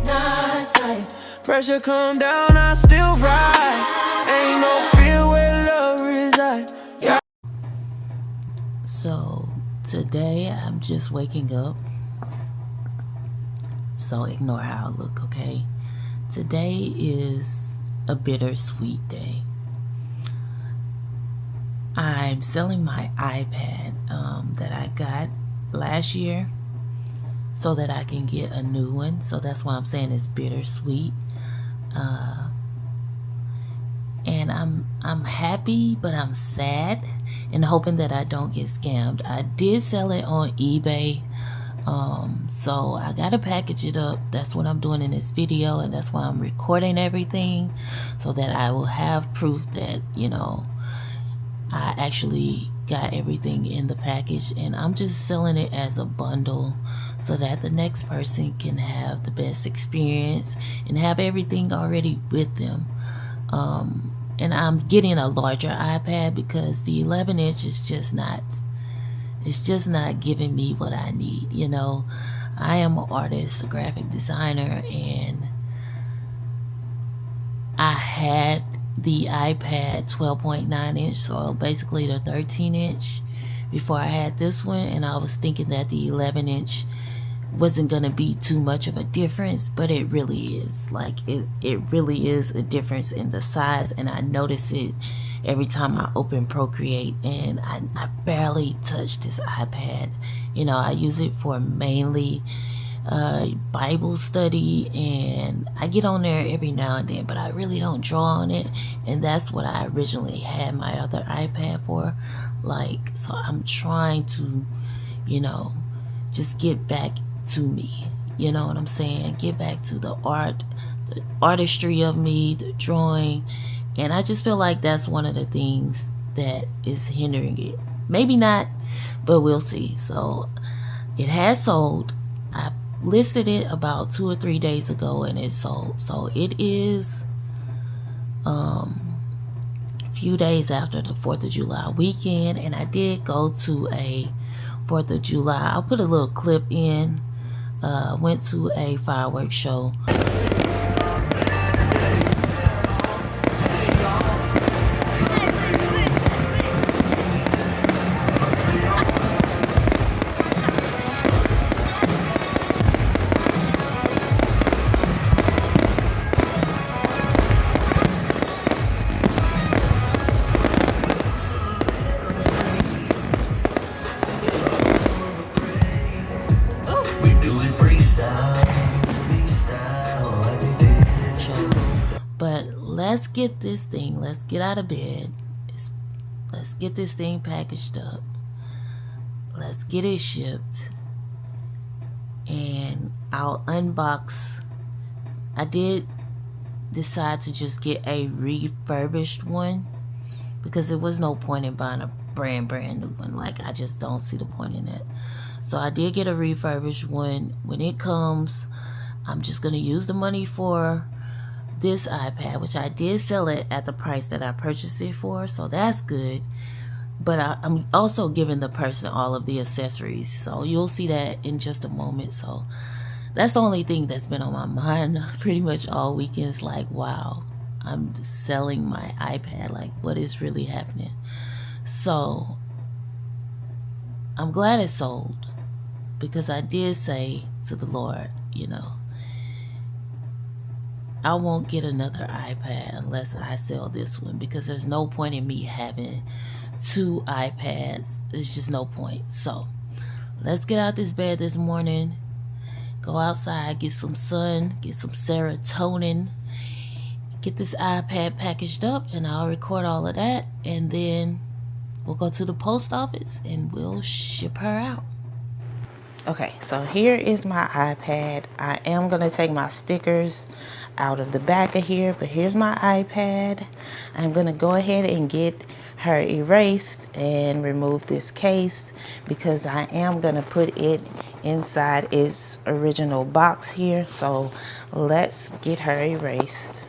not sight. Pressure come down, I still rise. Ain't no fear where love resides. Yeah. So today I'm just waking up, so ignore how I look, okay? Today is a bittersweet day. I'm selling my iPad that I got last year so that I can get a new one. So that's why I'm saying it's bittersweet. And I'm happy, but I'm sad and hoping that I don't get scammed. I did sell it on eBay. So I gotta package it up. That's what I'm doing in this video, and that's why I'm recording everything, so that I will have proof that, you know, I actually got everything in the package. And I'm just selling it as a bundle so that the next person can have the best experience and have everything already with them. And I'm getting a larger iPad because the 11-inch is just not, it's just not giving me what I need. You know, I am an artist, a graphic designer, and I had the iPad 12.9 inch, so basically the 13-inch before I had this one, and I was thinking that the 11-inch wasn't gonna be too much of a difference, but it really is. Like it really is a difference in the size, and I notice it every time I open Procreate. And I barely touch this iPad. You know, I use it for mainly Bible study, and I get on there every now and then, but I really don't draw on it. And that's what I originally had my other iPad for. Like, so I'm trying to, you know, just get back to me, you know what I'm saying? Get back to the art, the artistry of me, the drawing. And I just feel like that's one of the things that is hindering it. Maybe not, but we'll see. So it has sold. I listed it about 2 or 3 days ago, and it sold. So it is a few days after the 4th of July weekend, and I did go to a 4th of July. I'll put a little clip in. Went to a fireworks show. But let's get this thing, let's get out of bed, let's get this thing packaged up, let's get it shipped, and I'll unbox. I did decide to just get a refurbished one because there was no point in buying a brand new one. Like, I just don't see the point in it. So I did get a refurbished one. When it comes, I'm just gonna use the money for this iPad, which I did sell it at the price that I purchased it for, so that's good. But I'm also giving the person all of the accessories, so you'll see that in just a moment. So that's the only thing that's been on my mind pretty much all weekend. It's like, wow, I'm selling my iPad. Like, what is really happening? So I'm glad it sold, because I did say to the Lord, you know, I won't get another iPad unless I sell this one, because there's no point in me having 2 iPads. There's just no point. So let's get out this bed this morning, go outside, get some sun, get some serotonin, get this iPad packaged up, and I'll record all of that, and then we'll go to the post office and we'll ship her out. Okay, so here is my iPad. I am going to take my stickers out of the back of here, but here's my iPad. I'm going to go ahead and get her erased and remove this case, because I am going to put it inside its original box here. So let's get her erased.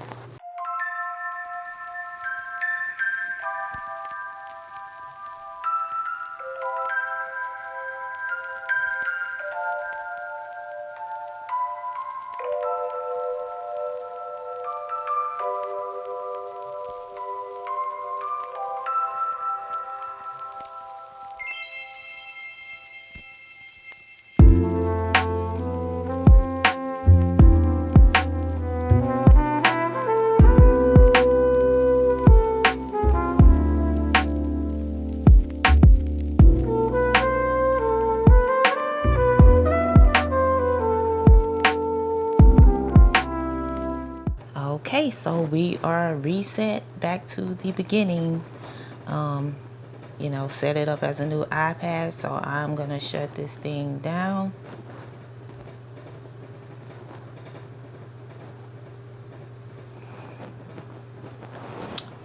Okay, so we are reset back to the beginning. You know, set it up as a new iPad. So I'm gonna shut this thing down.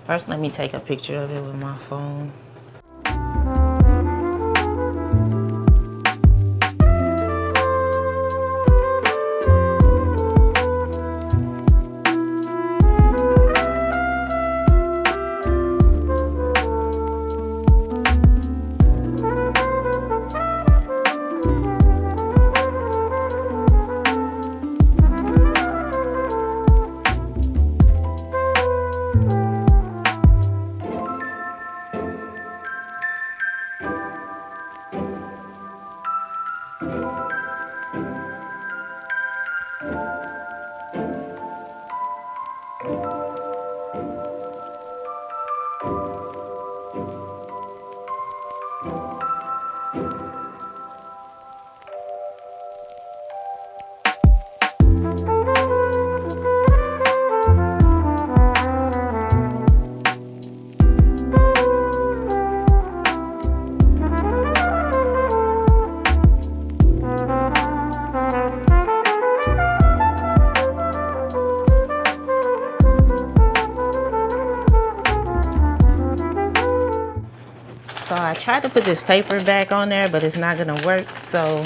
First, let me take a picture of it with my phone. So I tried to put this paper back on there, but it's not gonna work. So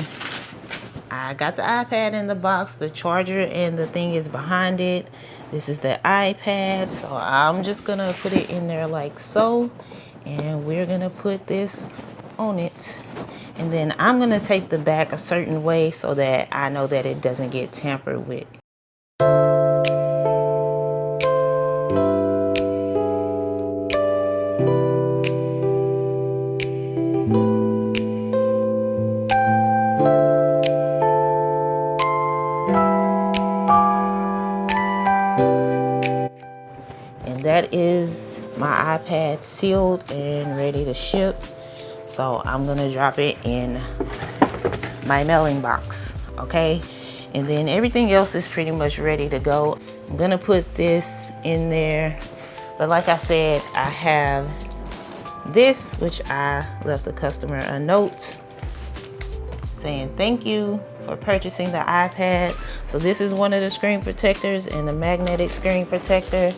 I got the iPad in the box, the charger and the thing is behind it. This is the iPad, so I'm just gonna put it in there like so, and we're gonna put this on it. And then I'm gonna tape the back a certain way so that I know that it doesn't get tampered with. That is my iPad sealed and ready to ship. So I'm gonna drop it in my mailing box, okay? And then everything else is pretty much ready to go. I'm gonna put this in there. But like I said, I have this, which I left the customer a note saying thank you for purchasing the iPad. So this is one of the screen protectors and the magnetic screen protector.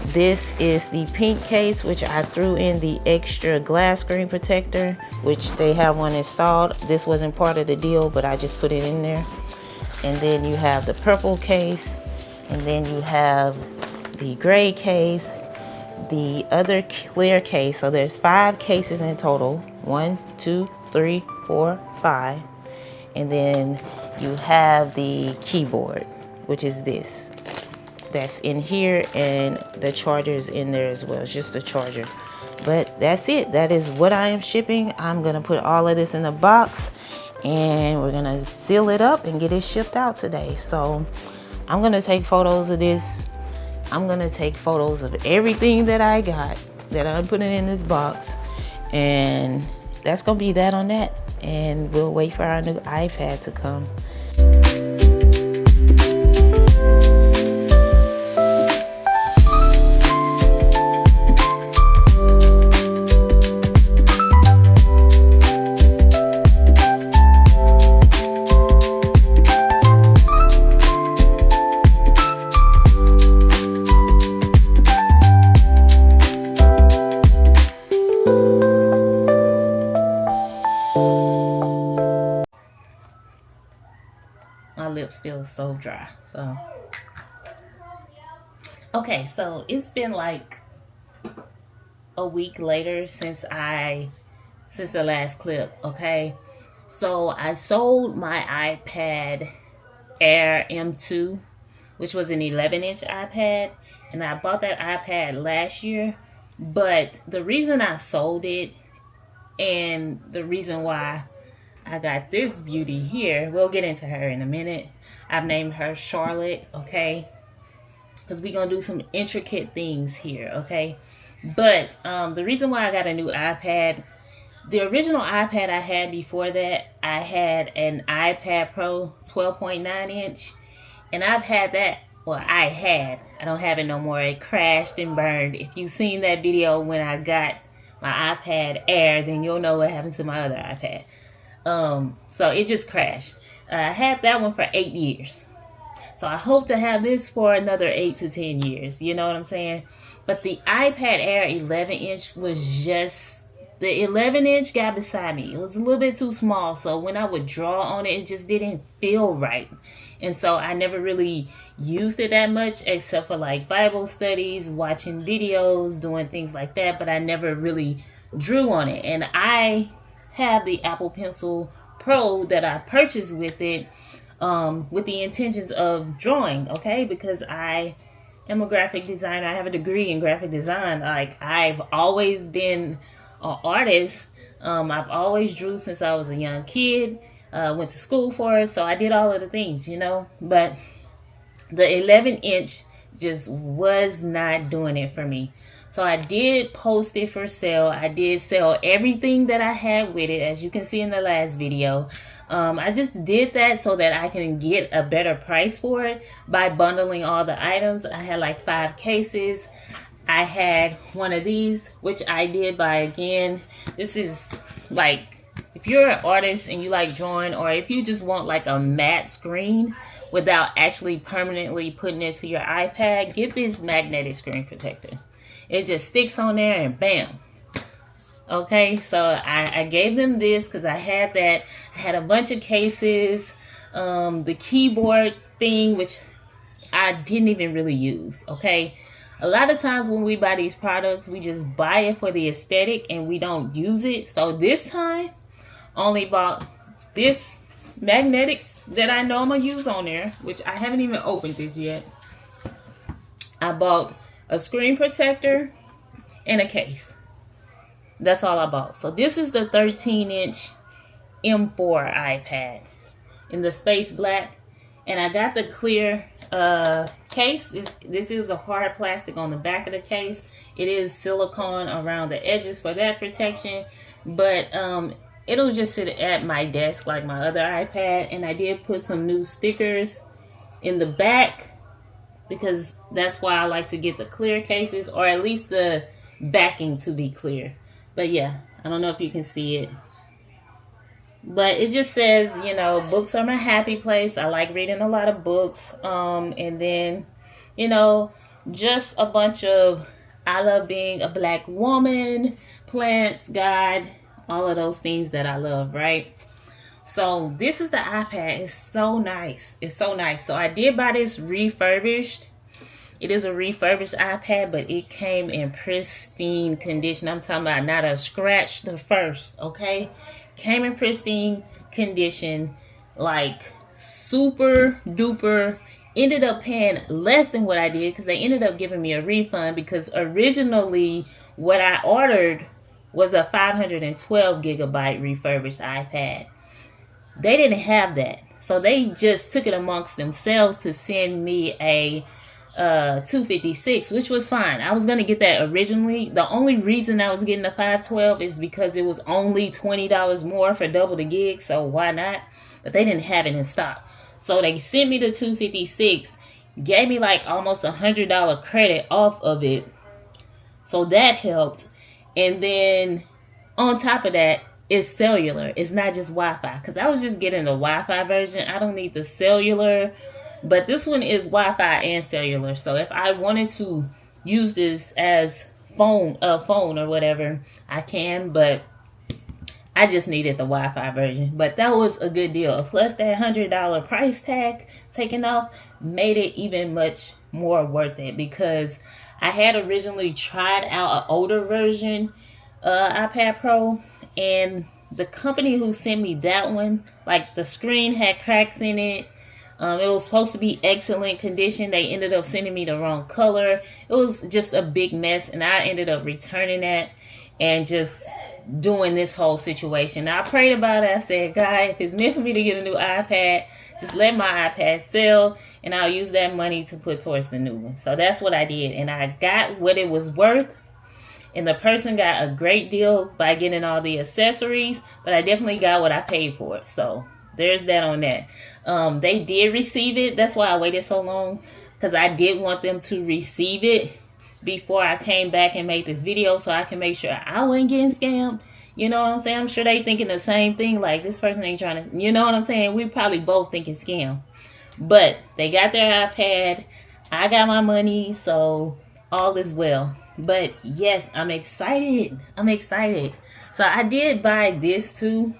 This is the pink case, which I threw in the extra glass screen protector, which they have one installed. This wasn't part of the deal, but I just put it in there. And then you have the purple case, and then you have the gray case, the other clear case. So there's 5 cases in total. 1, 2, 3, 4, 5. And then you have the keyboard, which is this. That's in here, and the charger is in there as well. It's just the charger. But that's it. That is what I am shipping. I'm gonna put all of this in a box, and we're gonna seal it up and get it shipped out today. So I'm gonna take photos of this. I'm gonna take photos of everything that I got that I'm putting in this box, and that's gonna be that on that. And we'll wait for our new iPad to come. My lips still so dry. So okay, so it's been like a week later since the last clip. Okay, so I sold my iPad Air M2, which was an 11-inch iPad, and I bought that iPad last year. But the reason I sold it, and the reason why I got this beauty here, we'll get into her in a minute. I've named her Charlotte, okay? Because we're going to do some intricate things here, okay? But the reason why I got a new iPad, the original iPad I had before that, I had an iPad Pro 12.9 inch. And I've had that well, I had. I don't have it no more. It crashed and burned. If you've seen that video when I got my iPad Air, then you'll know what happened to my other iPad. So it just crashed. I had that one for 8 years. So I hope to have this for another 8 to 10 years. You know what I'm saying? But the iPad Air 11-inch was just, the 11-inch got beside me. It was a little bit too small. So when I would draw on it, it just didn't feel right. And so I never really used it that much, except for like Bible studies, watching videos, doing things like that. But I never really drew on it. And I have the Apple Pencil Pro that I purchased with it, with the intentions of drawing, okay? Because I am a graphic designer. I have a degree in graphic design. Like, I've always been an artist. I've always drew since I was a young kid. Went to school for it, so I did all of the things, you know. But the 11-inch just was not doing it for me. So I did post it for sale. I did sell everything that I had with it, as you can see in the last video. I just did that so that I can get a better price for it by bundling all the items. I had like 5 cases. I had one of these, which I did buy again. This is like, if you're an artist and you like drawing, or if you just want like a matte screen without actually permanently putting it to your iPad, get this magnetic screen protector. It just sticks on there and bam. Okay, so I gave them this because I had that. I had a bunch of cases. The keyboard thing, which I didn't even really use, okay? A lot of times when we buy these products, we just buy it for the aesthetic and we don't use it. So this time, only bought this magnetics that I know I'm going to use on there, which I haven't even opened this yet. I bought a screen protector and a case. That's all I bought. So this is the 13-inch M4 iPad in the space black. And I got the clear case. This is a hard plastic on the back of the case. It is silicone around the edges for that protection. But it'll just sit at my desk like my other iPad. And I did put some new stickers in the back, because that's why I like to get the clear cases, or at least the backing to be clear. But yeah, I don't know if you can see it. But it just says, you know, books are my happy place. I like reading a lot of books. And then, you know, just a bunch of I love being a black woman, plants, God, all of those things that I love, right? So this is the iPad. It's so nice. It's so nice. So I did buy this refurbished. It is a refurbished iPad, but it came in pristine condition. I'm talking about not a scratch the first, okay? Came in pristine condition, like super duper. Ended up paying less than what I did because they ended up giving me a refund, because originally what I ordered was a 512 gigabyte refurbished iPad. They didn't have that. So they just took it amongst themselves to send me a 256, which was fine. I was going to get that originally. The only reason I was getting the 512 is because it was only $20 more for double the gig. So why not? But they didn't have it in stock. So they sent me the 256, gave me like almost $100 credit off of it. So that helped. And then on top of that, it's cellular. It's not just Wi-Fi, because I was just getting the Wi-Fi version. I don't need the cellular, but this one is Wi-Fi and cellular. So if I wanted to use this as phone or whatever, I can, but I just needed the Wi-Fi version. But that was a good deal. Plus that $100 price tag taken off made it even much more worth it, because I had originally tried out an older version iPad Pro, and the company who sent me that one, like the screen had cracks in it. It was supposed to be excellent condition. They ended up sending me the wrong color. It was just a big mess, and I ended up returning that and just doing this whole situation. Now, I prayed about it. I said, God, if it's meant for me to get a new iPad, just let my iPad sell, and I'll use that money to put towards the new one. So that's what I did, and I got what it was worth. And the person got a great deal by getting all the accessories, but I definitely got what I paid for it. So there's that on that. They did receive it. That's why I waited so long. because I did want them to receive it before I came back and made this video, so I can make sure I wasn't getting scammed. You know what I'm saying? I'm sure they thinking the same thing, like this person ain't trying to, you know what I'm saying? We probably both thinking scam. But they got their iPad. I got my money, so all is well. But yes, I'm excited. I'm excited. So I did buy this too.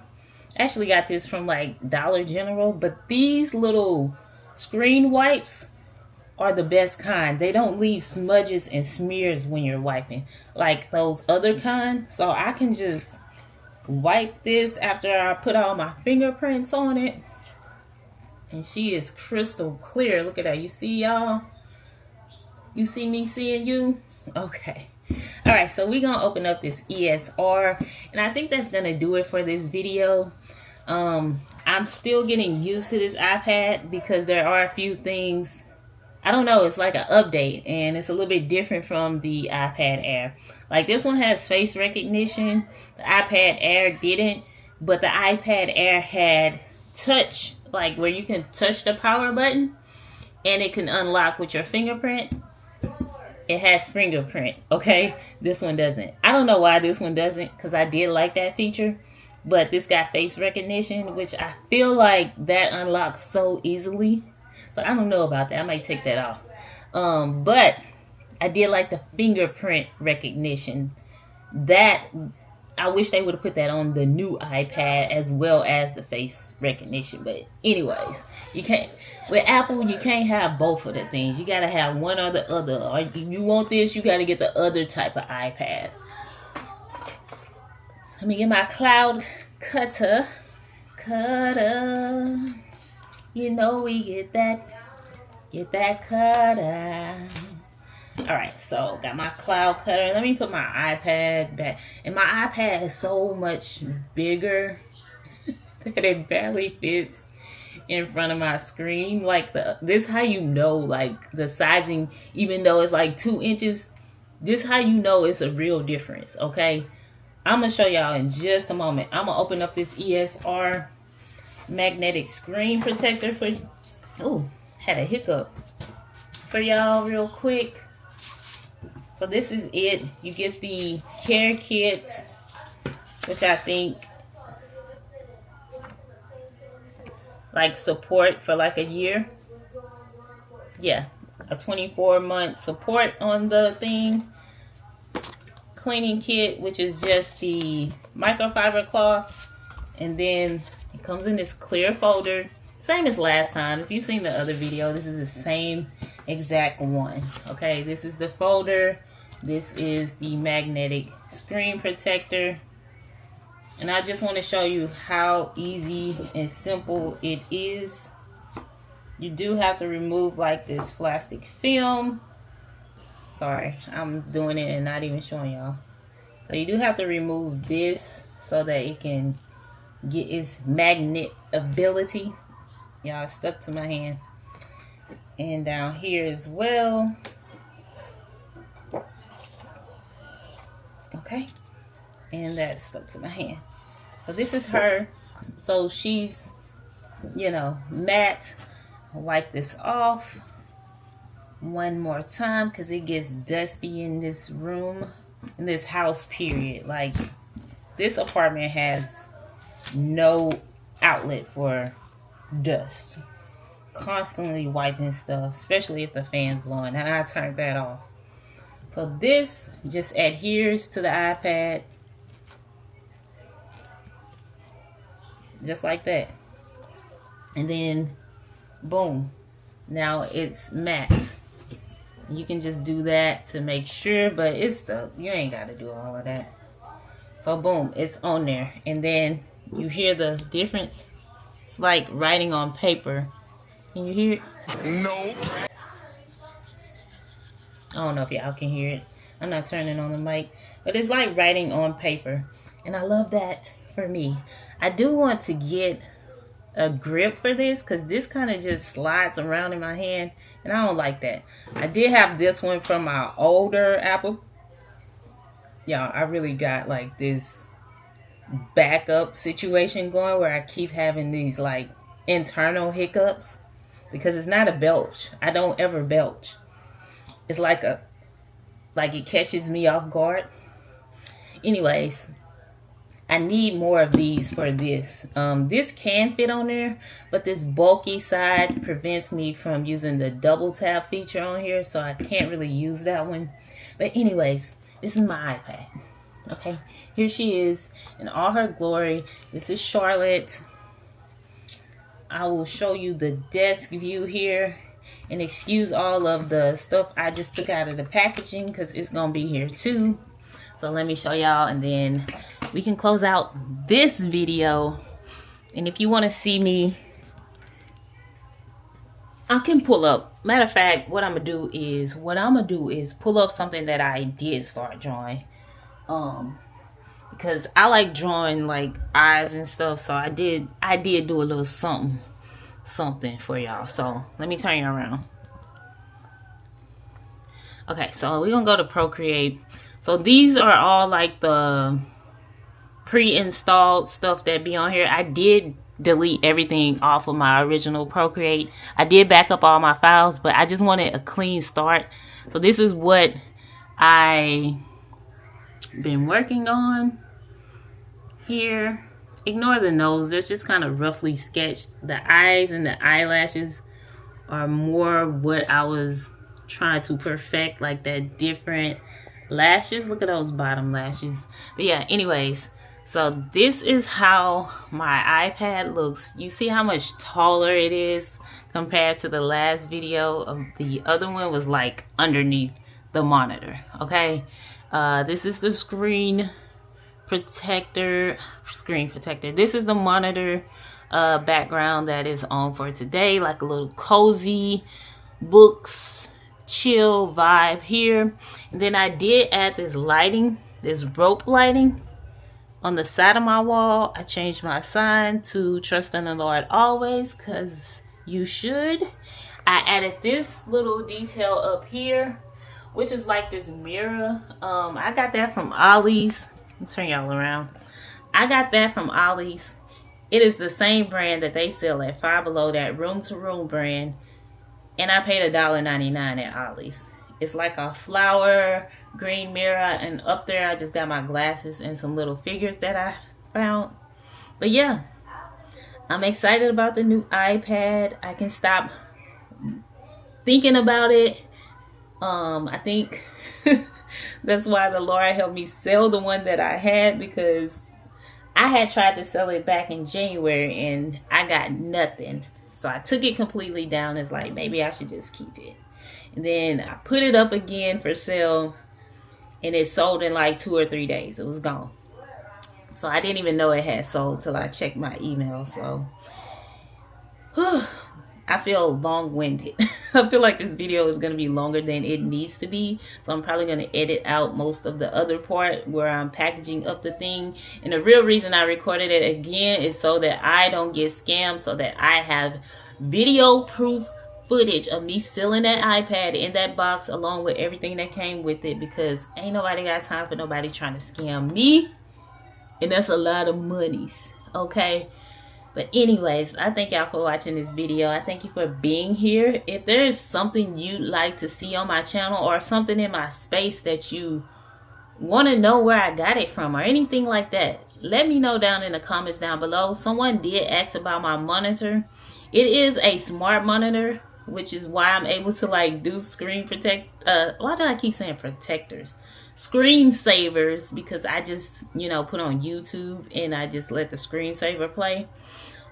Actually got this from like Dollar General, but these little screen wipes are the best kind. They don't leave smudges and smears when you're wiping like those other kind. So I can just wipe this after I put all my fingerprints on it, and she is crystal clear. Look at that. You see, y'all? You see me seeing you? Okay. All right, so we're gonna open up this ESR, and I think that's gonna do it for this video. I'm still getting used to this iPad because there are a few things, I don't know, it's like an update, and it's a little bit different from the iPad Air. Like this one has face recognition, the iPad Air didn't, but the iPad Air had touch, like where you can touch the power button and it can unlock with your fingerprint. It has fingerprint, okay? This one doesn't. I don't know why this one doesn't, because I did like that feature. But this got face recognition, which I feel like that unlocks so easily. So I don't know about that. I might take that off. But I did like the fingerprint recognition. That, I wish they would have put that on the new iPad as well as the face recognition. But anyways, you can't, with Apple, you can't have both of the things. You got to have one or the other. Or if you want this, you got to get the other type of iPad. Let me get my cloud cutter. You know we get that cutter. All right, so got my cloud cutter. Let me put my iPad back. And my iPad is so much bigger that it barely fits in front of my screen. Like this how you know, like the sizing, even though it's like 2 inches, this how you know it's a real difference, okay? I'm going to show y'all in just a moment. I'm going to open up this ESR magnetic screen protector for, oh, had a hiccup for y'all real quick. So this is it. You get the care kit, which I think like support for like a year. Yeah, a 24-month support on the thing. Cleaning kit, which is just the microfiber cloth, and then it comes in this clear folder, same as last time. If you've seen the other video, this is the same exact one. Okay, this is the folder, this is the magnetic screen protector, and I just want to show you how easy and simple it is. You do have to remove like this plastic film. Sorry, I'm doing it and not even showing y'all. So you do have to remove this so that it can get its magnet ability. Y'all, it's stuck to my hand. And down here as well. Okay. And that's stuck to my hand. So this is her. So she's, you know, matte. I'll wipe this off one more time because it gets dusty in this room, in this house, period. Like, this apartment has no outlet for dust. Constantly wiping stuff, especially if the fan's blowing, and I turned that off. So this just adheres to the iPad just like that, and then boom, now it's matte. You can just do that to make sure, but it's stuck. You ain't got to do all of that. So boom, it's on there. And then you hear the difference. It's like writing on paper. Can you hear it? No. I don't know if y'all can hear it. I'm not turning on the mic. But it's like writing on paper. And I love that for me. I do want to get a grip for this because this kind of just slides around in my hand. And I don't like that. I did have this one from my older Apple. Y'all, I really got like this backup situation going where I keep having these like internal hiccups. because it's not a belch. I don't ever belch. It's like it catches me off guard. Anyways, I need more of these for this. This can fit on there, but this bulky side prevents me from using the double tap feature on here, so I can't really use that one. But anyways, this is my iPad. Okay, here she is in all her glory. This is Charlotte. I will show you the desk view here, and excuse all of the stuff I just took out of the packaging because it's gonna be here too. So let me show y'all, and then we can close out this video. And if you want to see me, I can pull up. Matter of fact, what I'm gonna do is pull up something that I did start drawing. Because I like drawing like eyes and stuff, so I did do a little something for y'all. So let me turn you around. Okay, so we're gonna go to Procreate. So these are all like the pre-installed stuff that be on here. I did delete everything off of my original Procreate. I did back up all my files, but I just wanted a clean start. So this is what I been working on here. Ignore the nose, it's just kind of roughly sketched. The eyes and the eyelashes are more what I was trying to perfect, like that different lashes. Look at those bottom lashes. But yeah, anyways, so this is how my iPad looks. You see how much taller it is compared to the last video. Of the other one was like underneath the monitor. Okay, this is the screen protector. This is the monitor background that is on for today, like a little cozy books chill vibe here. And then I did add this lighting, this rope lighting on the side of my wall. I changed my sign to trust in the Lord always, because you should. I added this little detail up here, which is like this mirror. I got that from Ollie's. Let me turn y'all around. I got that from Ollie's. It is the same brand that they sell at Five Below, that room to room brand. And I paid $1.99 at Ollie's. It's like a flower green mirror, and up there I just got my glasses and some little figures that I found. But yeah, I'm excited about the new iPad. I can stop thinking about it. I think that's why the Lord helped me sell the one that I had, because I had tried to sell it back in January and I got nothing. So I took it completely down. It's like, maybe I should just keep it. And then I put it up again for sale, and it sold in like 2 or 3 days. It was gone. So I didn't even know it had sold till I checked my email. So I feel long-winded. I feel like this video is going to be longer than it needs to be. So I'm probably going to edit out most of the other part where I'm packaging up the thing. And the real reason I recorded it again is so that I don't get scammed, so that I have video proof footage of me selling that iPad in that box along with everything that came with it, because ain't nobody got time for nobody trying to scam me. And that's a lot of monies. Okay. But anyways, I thank y'all for watching this video. I thank you for being here. If there is something you'd like to see on my channel, or something in my space that you want to know where I got it from, or anything like that, let me know down in the comments down below. Someone did ask about my monitor. It is a smart monitor, which is why I'm able to like do screen protect. Why do I keep saying protectors? Screensavers, because I just, you know, put on YouTube and I just let the screensaver play.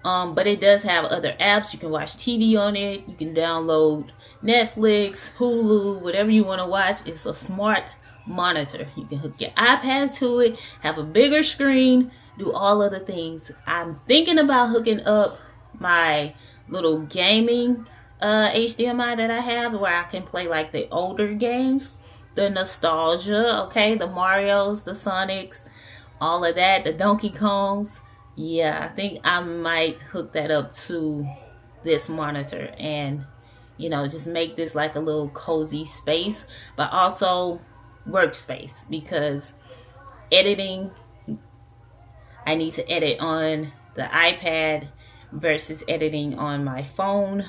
But it does have other apps. You can watch TV on it. You can download Netflix, Hulu, whatever you want to watch. It's a smart monitor. You can hook your iPad to it, have a bigger screen, do all other things. I'm thinking about hooking up my little gaming HDMI that I have, where I can play like the older games, the nostalgia, okay, the Marios, the Sonics, all of that, the Donkey Kongs. Yeah, I think I might hook that up to this monitor and, you know, just make this like a little cozy space, but also workspace, because editing, I need to edit on the iPad versus editing on my phone.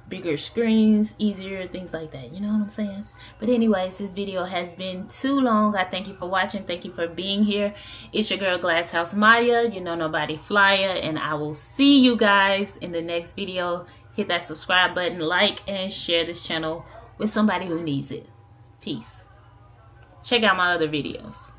Bigger screens, easier, things like that, you know what I'm saying? But anyways, this video has been too long. I thank you for watching. Thank you for being here. It's your girl Glasshouse Mya, you know nobody flyer, and I will see you guys in the next video. Hit that subscribe button, like, and share this channel with somebody who needs it. Peace. Check out my other videos.